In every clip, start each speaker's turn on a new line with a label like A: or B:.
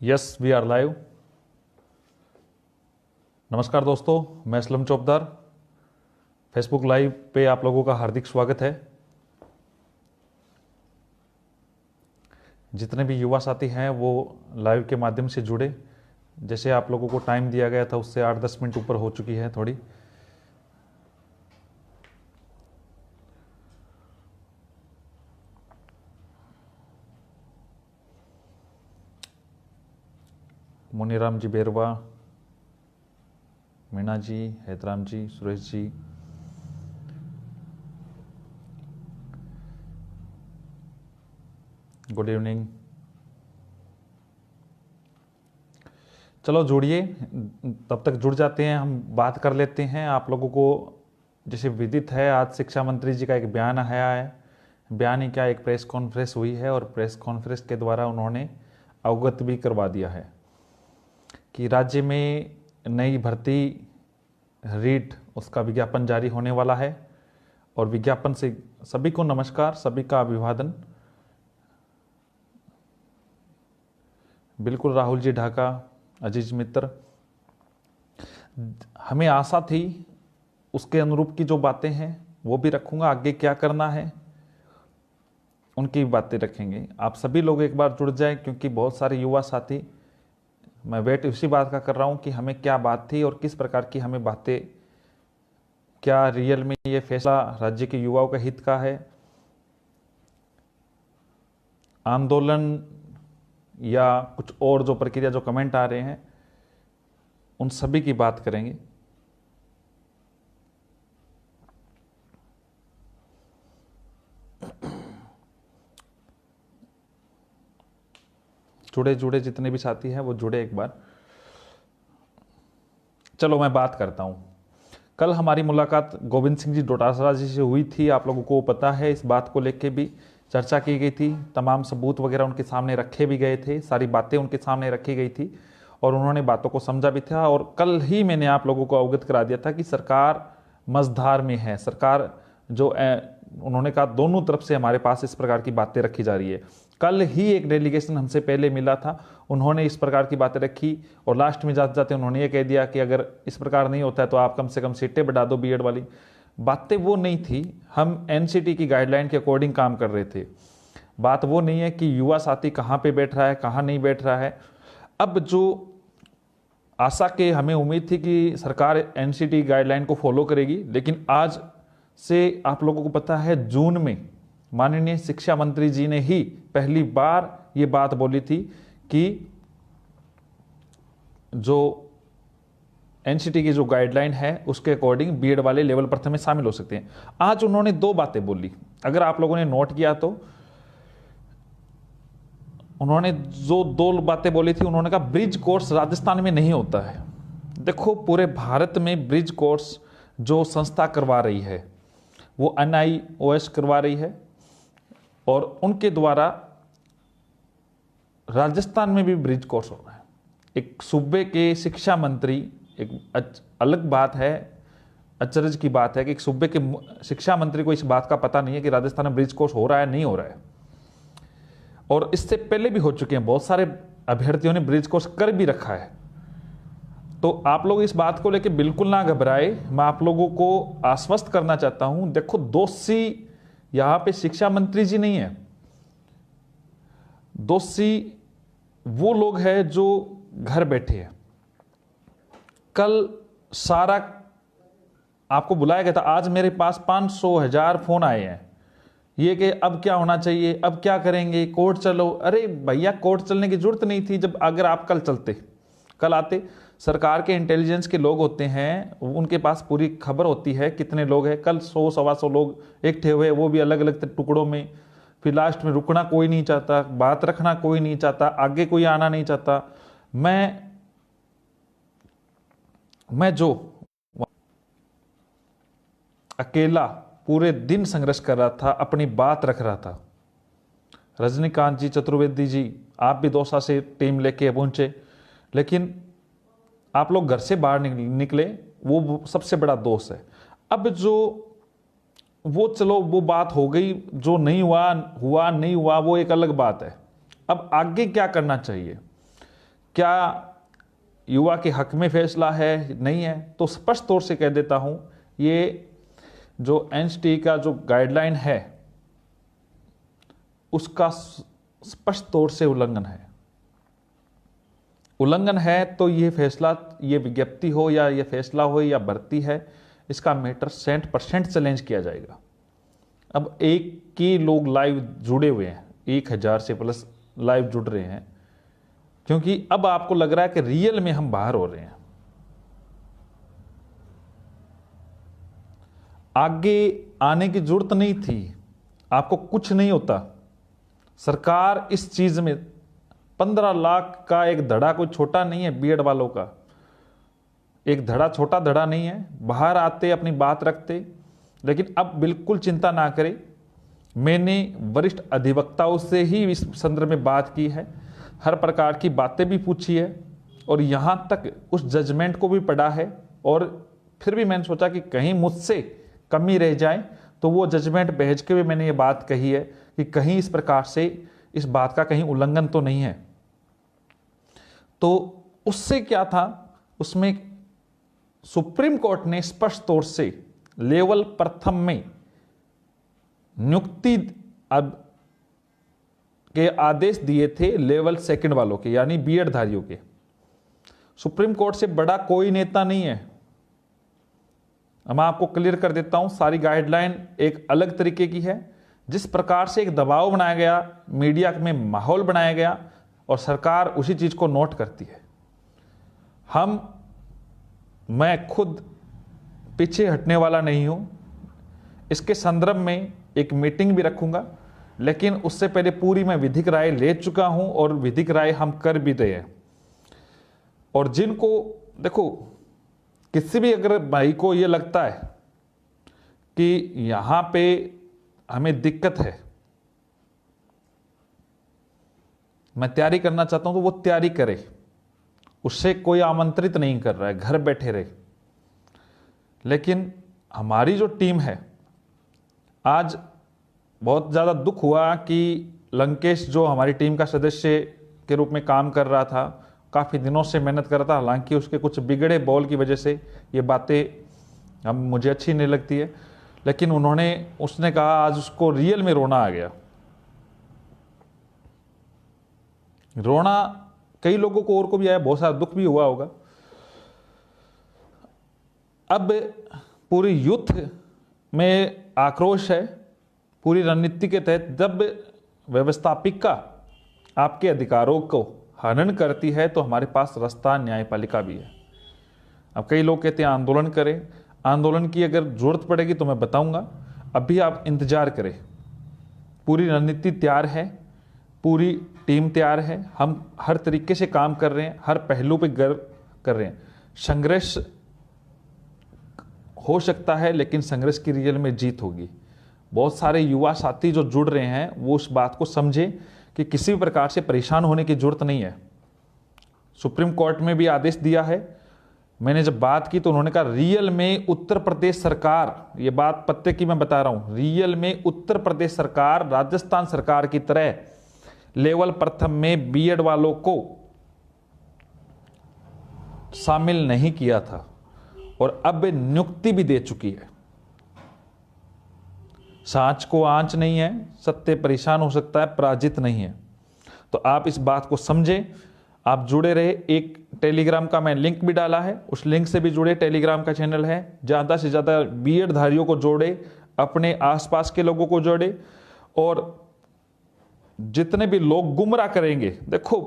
A: Yes we are live. नमस्कार दोस्तों, मैं असलम चौबदार। फेसबुक लाइव पे आप लोगों का हार्दिक स्वागत है। जितने भी युवा साथी हैं वो लाइव के माध्यम से जुड़े। जैसे आप लोगों को टाइम दिया गया था उससे 8-10 मिनट ऊपर हो चुकी है थोड़ी। मुनीराम जी बेरवा, मीना जी, हैतराम जी, सुरेश जी, गुड इवनिंग। चलो जुड़िए, तब तक जुड़ जाते हैं, हम बात कर लेते हैं। आप लोगों को जैसे विदित है, आज शिक्षा मंत्री जी का एक बयान आया है। बयान ही क्या, एक प्रेस कॉन्फ्रेंस हुई है और प्रेस कॉन्फ्रेंस के द्वारा उन्होंने अवगत भी करवा दिया है कि राज्य में नई भर्ती रीट उसका विज्ञापन जारी होने वाला है। और विज्ञापन से सभी को नमस्कार, सभी का अभिवादन। बिल्कुल राहुल जी ढाका, अजीज मित्र, हमें आशा थी उसके अनुरूप की जो बातें हैं वो भी रखूंगा। आगे क्या करना है उनकी बातें रखेंगे। आप सभी लोग एक बार जुड़ जाएं, क्योंकि बहुत सारे युवा साथी, मैं वेट इसी बात का कर रहा हूं कि हमें क्या बात थी और किस प्रकार की हमें बातें, क्या रियल में ये फैसला राज्य के युवाओं के हित का है, आंदोलन या कुछ और जो प्रक्रिया, जो कमेंट आ रहे हैं, उन सभी की बात करेंगे। जुड़े जुड़े जितने भी साथी हैं वो जुड़े एक बार। चलो मैं बात करता हूं। कल हमारी मुलाकात गोविंद सिंह जी डोटासरा जी से हुई थी। आप लोगों को पता है, इस बात को लेके भी चर्चा की गई थी, तमाम सबूत वगैरह उनके सामने रखे भी गए थे, सारी बातें उनके सामने रखी गई थी और उन्होंने बातों को समझा भी था। और कल ही मैंने आप लोगों को अवगत करा दिया था कि सरकार मझधार में है। सरकार जो उन्होंने कहा दोनों तरफ से हमारे पास इस प्रकार की बातें रखी जा रही है। कल ही एक डेलीगेशन हमसे पहले मिला था, उन्होंने इस प्रकार की बातें रखी और लास्ट में जाते जाते उन्होंने ये कह दिया कि अगर इस प्रकार नहीं होता है तो आप कम से कम सीटें बढ़ा दो बीएड वाली। बातें वो नहीं थी, हम एनसीटी की गाइडलाइन के अकॉर्डिंग काम कर रहे थे। बात वो नहीं है कि युवा साथी कहाँ पे बैठ रहा है, कहाँ नहीं बैठ रहा है। अब जो आशा के हमें उम्मीद थी कि सरकार एनसीटी गाइडलाइन को फॉलो करेगी, लेकिन आज से आप लोगों को पता है जून में माननीय शिक्षा मंत्री जी ने ही पहली बार ये बात बोली थी कि जो एनसीटी की जो गाइडलाइन है उसके अकॉर्डिंग बीएड वाले लेवल प्रथम में शामिल हो सकते हैं। आज उन्होंने दो बातें बोली, अगर आप लोगों ने नोट किया तो उन्होंने जो दो बातें बोली थी, उन्होंने कहा ब्रिज कोर्स राजस्थान में नहीं होता है। देखो, पूरे भारत में ब्रिज कोर्स जो संस्था करवा रही है वो NIOS करवा रही है और उनके द्वारा राजस्थान में भी ब्रिज कोर्स हो रहा है। एक सूबे के शिक्षा मंत्री, एक अलग बात है, अचरज की बात है कि एक सूबे के शिक्षा मंत्री को इस बात का पता नहीं है कि राजस्थान में ब्रिज कोर्स हो रहा है, नहीं हो रहा है। और इससे पहले भी हो चुके हैं, बहुत सारे अभ्यर्थियों ने ब्रिज कोर्स कर भी रखा है। तो आप लोग इस बात को लेकर बिल्कुल ना घबराए। मैं आप लोगों को आश्वस्त करना चाहता हूं, देखो दोषी यहां पे शिक्षा मंत्री जी नहीं है, दोषी वो लोग हैं जो घर बैठे हैं। कल सारा आपको बुलाया गया था, आज मेरे पास 500,000 फोन आए हैं ये कि अब क्या होना चाहिए, अब क्या करेंगे, कोर्ट चलो। अरे भैया, कोर्ट चलने की जरूरत नहीं थी। जब अगर आप कल आते, सरकार के इंटेलिजेंस के लोग होते हैं, उनके पास पूरी खबर होती है कितने लोग हैं। कल 100-125 लोग इकट्ठे हुए, वो भी अलग अलग टुकड़ों में। फिर लास्ट में रुकना कोई नहीं चाहता, बात रखना कोई नहीं चाहता, आगे कोई आना नहीं चाहता। मैं जो अकेला पूरे दिन संघर्ष कर रहा था, अपनी बात रख रहा था। रजनीकांत जी, चतुर्वेदी जी, आप भी दौसा से टीम लेके पहुंचे, लेकिन आप लोग घर से बाहर निकले, वो सबसे बड़ा दोष है। अब जो वो चलो वो बात हो गई, जो नहीं हुआ नहीं हुआ वो एक अलग बात है। अब आगे क्या करना चाहिए, क्या युवा के हक में फैसला है, नहीं है? तो स्पष्ट तौर से कह देता हूं, ये जो एनसीटी का जो गाइडलाइन है उसका स्पष्ट तौर से उल्लंघन है। तो ये फैसला, ये विज्ञप्ति हो या ये फैसला हो या भर्ती है, इसका मैटर 100% चैलेंज किया जाएगा। अब एक की लोग लाइव जुड़े हुए हैं, 1000 से प्लस लाइव जुड़ रहे हैं, क्योंकि अब आपको लग रहा है कि रियल में हम बाहर हो रहे हैं। आगे आने की जरूरत नहीं थी, आपको कुछ नहीं होता। सरकार इस चीज में 15 लाख का एक धड़ा कोई छोटा नहीं है। बीएड वालों का एक धड़ा छोटा धड़ा नहीं है। बाहर आते, अपनी बात रखते, लेकिन अब बिल्कुल चिंता ना करें। मैंने वरिष्ठ अधिवक्ताओं से ही इस संदर्भ में बात की है, हर प्रकार की बातें भी पूछी है, और यहां तक उस जजमेंट को भी पढ़ा है। और फिर भी मैंने सोचा कि कहीं मुझसे कमी रह जाए, तो वो जजमेंट भेज के भी मैंने ये बात कही है कि कहीं इस प्रकार से इस बात का कहीं उल्लंघन तो नहीं है। तो उससे क्या था, उसमें सुप्रीम कोर्ट ने स्पष्ट तौर से लेवल प्रथम में नियुक्ति के आदेश दिए थे लेवल सेकंड वालों के, यानी बीएड धारियों के। सुप्रीम कोर्ट से बड़ा कोई नेता नहीं है। मैं आपको क्लियर कर देता हूं, सारी गाइडलाइन एक अलग तरीके की है। जिस प्रकार से एक दबाव बनाया गया, मीडिया में माहौल बनाया गया, और सरकार उसी चीज को नोट करती है। मैं खुद पीछे हटने वाला नहीं हूं। इसके संदर्भ में एक मीटिंग भी रखूंगा, लेकिन उससे पहले पूरी मैं विधिक राय ले चुका हूं, और विधिक राय हम कर भी रहे हैं। और जिनको देखो, किसी भी अगर भाई को यह लगता है कि यहां पे हमें दिक्कत है, मैं तैयारी करना चाहता हूं, तो वो तैयारी करे। उससे कोई आमंत्रित नहीं कर रहा है, घर बैठे रहे। लेकिन हमारी जो टीम है, आज बहुत ज़्यादा दुख हुआ कि लंकेश जो हमारी टीम का सदस्य के रूप में काम कर रहा था, काफ़ी दिनों से मेहनत कर रहा था, हालांकि उसके कुछ बिगड़े बॉल की वजह से ये बातें अब मुझे अच्छी नहीं लगती है, लेकिन उसने कहा आज उसको रियल में रोना आ गया। रोना कई लोगों को और को भी आया, बहुत सारा दुख भी हुआ होगा। अब पूरी यूथ में आक्रोश है। पूरी रणनीति के तहत जब व्यवस्थापिका आपके अधिकारों को हनन करती है, तो हमारे पास रास्ता न्यायपालिका भी है। अब कई लोग कहते हैं आंदोलन करें। आंदोलन की अगर जरूरत पड़ेगी तो मैं बताऊंगा, अभी आप इंतजार करें। पूरी रणनीति तैयार है, पूरी टीम तैयार है। हम हर तरीके से काम कर रहे हैं, हर पहलू पे गर्व कर रहे हैं। संघर्ष हो सकता है, लेकिन संघर्ष की रियल में जीत होगी। बहुत सारे युवा साथी जो जुड़ रहे हैं, वो उस बात को समझे कि किसी भी प्रकार से परेशान होने की जरूरत नहीं है। सुप्रीम कोर्ट में भी आदेश दिया है। मैंने जब बात की तो उन्होंने कहा रियल में उत्तर प्रदेश सरकार, ये बात पत्ते की मैं बता रहा हूं, रियल में उत्तर प्रदेश सरकार राजस्थान सरकार की तरह लेवल प्रथम में बीएड वालों को शामिल नहीं किया था, और अब नियुक्ति भी दे चुकी है। सांच को आंच नहीं है, सत्य परेशान हो सकता है, पराजित नहीं है। तो आप इस बात को समझें, आप जुड़े रहे। एक टेलीग्राम का मैं लिंक भी डाला है, उस लिंक से भी जुड़े। टेलीग्राम का चैनल है, ज़्यादा से ज़्यादा बीएड धारियों को जोड़े, अपने आसपास के लोगों को जोड़े। और जितने भी लोग गुमराह करेंगे, देखो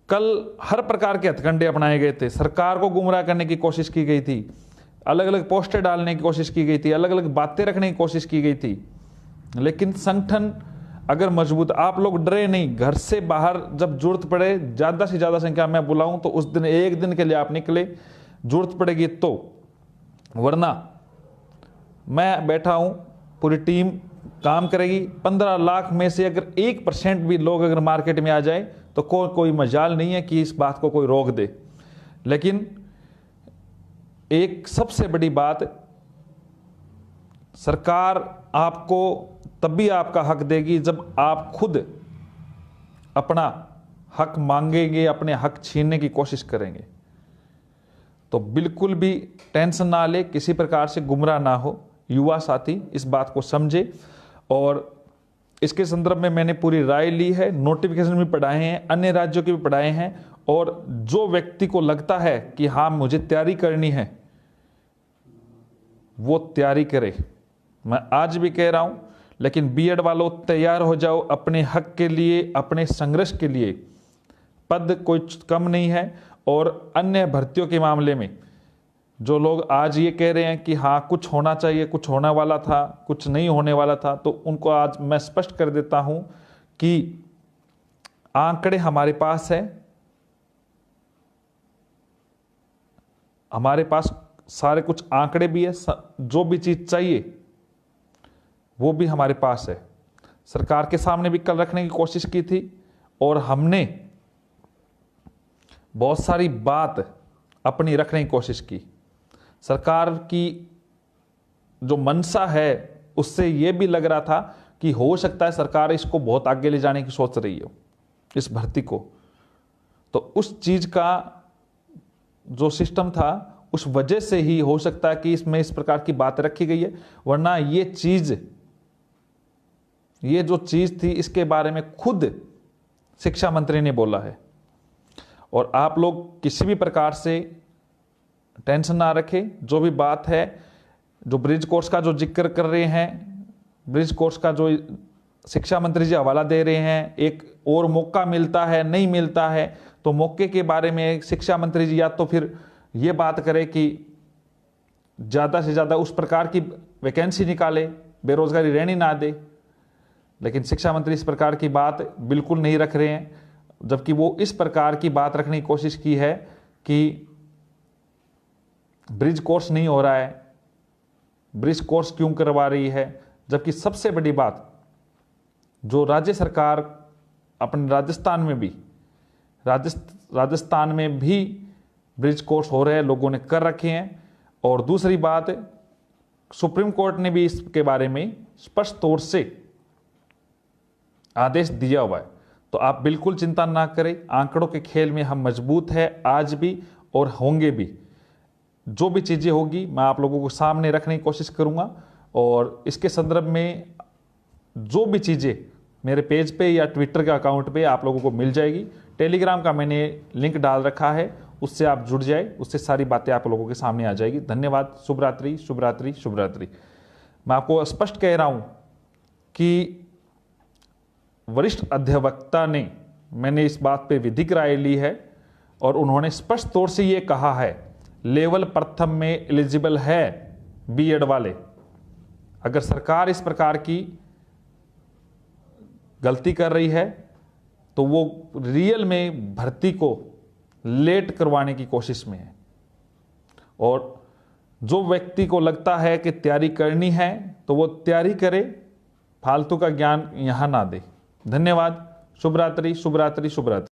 A: कल हर प्रकार के हथकंडे अपनाए गए थे। सरकार को गुमराह करने की कोशिश की गई थी, अलग अलग पोस्टर डालने की कोशिश की गई थी, अलग अलग बातें रखने की कोशिश की गई थी। लेकिन संगठन अगर मजबूत, आप लोग डरे नहीं। घर से बाहर जब जरूरत पड़े, ज़्यादा से ज़्यादा संख्या में बुलाऊं तो उस दिन एक दिन के लिए आप निकले, जरूरत पड़ेगी तो। वरना मैं बैठा हूं, पूरी टीम काम करेगी। 15 लाख में से अगर 1% भी लोग अगर मार्केट में आ जाए तो कोई मजाल नहीं है कि इस बात को कोई रोक दे। लेकिन एक सबसे बड़ी बात, सरकार आपको तब भी आपका हक देगी जब आप खुद अपना हक मांगेंगे, अपने हक छीनने की कोशिश करेंगे। तो बिल्कुल भी टेंशन ना ले, किसी प्रकार से गुमराह ना हो। युवा साथी इस बात को समझे। और इसके संदर्भ में मैंने पूरी राय ली है, नोटिफिकेशन भी पढ़ाए हैं, अन्य राज्यों के भी पढ़ाए हैं। और जो व्यक्ति को लगता है कि हाँ मुझे तैयारी करनी है, वो तैयारी करे। मैं आज भी कह रहा हूं, लेकिन बीएड वालों तैयार हो जाओ अपने हक के लिए, अपने संघर्ष के लिए। पद कोई कम नहीं है। और अन्य भर्तियों के मामले में जो लोग आज ये कह रहे हैं कि हाँ कुछ होना चाहिए, कुछ होने वाला था, कुछ नहीं होने वाला था, तो उनको आज मैं स्पष्ट कर देता हूं कि आंकड़े हमारे पास है, हमारे पास सारे कुछ आंकड़े भी है, जो भी चीज चाहिए वो भी हमारे पास है। सरकार के सामने भी कल रखने की कोशिश की थी और हमने बहुत सारी बात अपनी रखने की कोशिश की। सरकार की जो मंशा है उससे यह भी लग रहा था कि हो सकता है सरकार इसको बहुत आगे ले जाने की सोच रही हो, इस भर्ती को। तो उस चीज का जो सिस्टम था, उस वजह से ही हो सकता है कि इसमें इस प्रकार की बात रखी गई है। वरना ये जो चीज थी, इसके बारे में खुद शिक्षा मंत्री ने बोला है। और आप लोग किसी भी प्रकार से टेंशन ना रखें। जो भी बात है, जो ब्रिज कोर्स का जो जिक्र कर रहे हैं, ब्रिज कोर्स का जो शिक्षा मंत्री जी हवाला दे रहे हैं, एक और मौका मिलता है, नहीं मिलता है, तो मौके के बारे में शिक्षा मंत्री जी या तो फिर ये बात करें कि ज़्यादा से ज़्यादा उस प्रकार की वैकेंसी निकाले, बेरोजगारी रहने ना दे। लेकिन शिक्षा मंत्री इस प्रकार की बात बिल्कुल नहीं रख रहे हैं, जबकि वो इस प्रकार की बात रखने की कोशिश की है कि ब्रिज कोर्स नहीं हो रहा है, ब्रिज कोर्स क्यों करवा रही है। जबकि सबसे बड़ी बात, जो राज्य सरकार अपने राजस्थान में भी ब्रिज कोर्स हो रहे हैं, लोगों ने कर रखे हैं। और दूसरी बात, सुप्रीम कोर्ट ने भी इसके बारे में स्पष्ट तौर से आदेश दिया हुआ है। तो आप बिल्कुल चिंता ना करें, आंकड़ों के खेल में हम मजबूत हैं आज भी और होंगे भी। जो भी चीज़ें होगी मैं आप लोगों को सामने रखने की कोशिश करूंगा। और इसके संदर्भ में जो भी चीज़ें मेरे पेज पे या ट्विटर के अकाउंट पे आप लोगों को मिल जाएगी। टेलीग्राम का मैंने लिंक डाल रखा है, उससे आप जुड़ जाए, उससे सारी बातें आप लोगों के सामने आ जाएगी। धन्यवाद। शुभ रात्रि, शुभ रात्रि, शुभ रात्रि। मैं आपको स्पष्ट कह रहा हूं कि वरिष्ठ अधिवक्ता ने, मैंने इस बात पे विधिक राय ली है और उन्होंने स्पष्ट तौर से ये कहा है, लेवल प्रथम में एलिजिबल है बीएड वाले। अगर सरकार इस प्रकार की गलती कर रही है तो वो रियल में भर्ती को लेट करवाने की कोशिश में है। और जो व्यक्ति को लगता है कि तैयारी करनी है तो वो तैयारी करे, फालतू का ज्ञान यहां ना दे। धन्यवाद। शुभ रात्रि, शुभ रात्रि, शुभ रात्रि।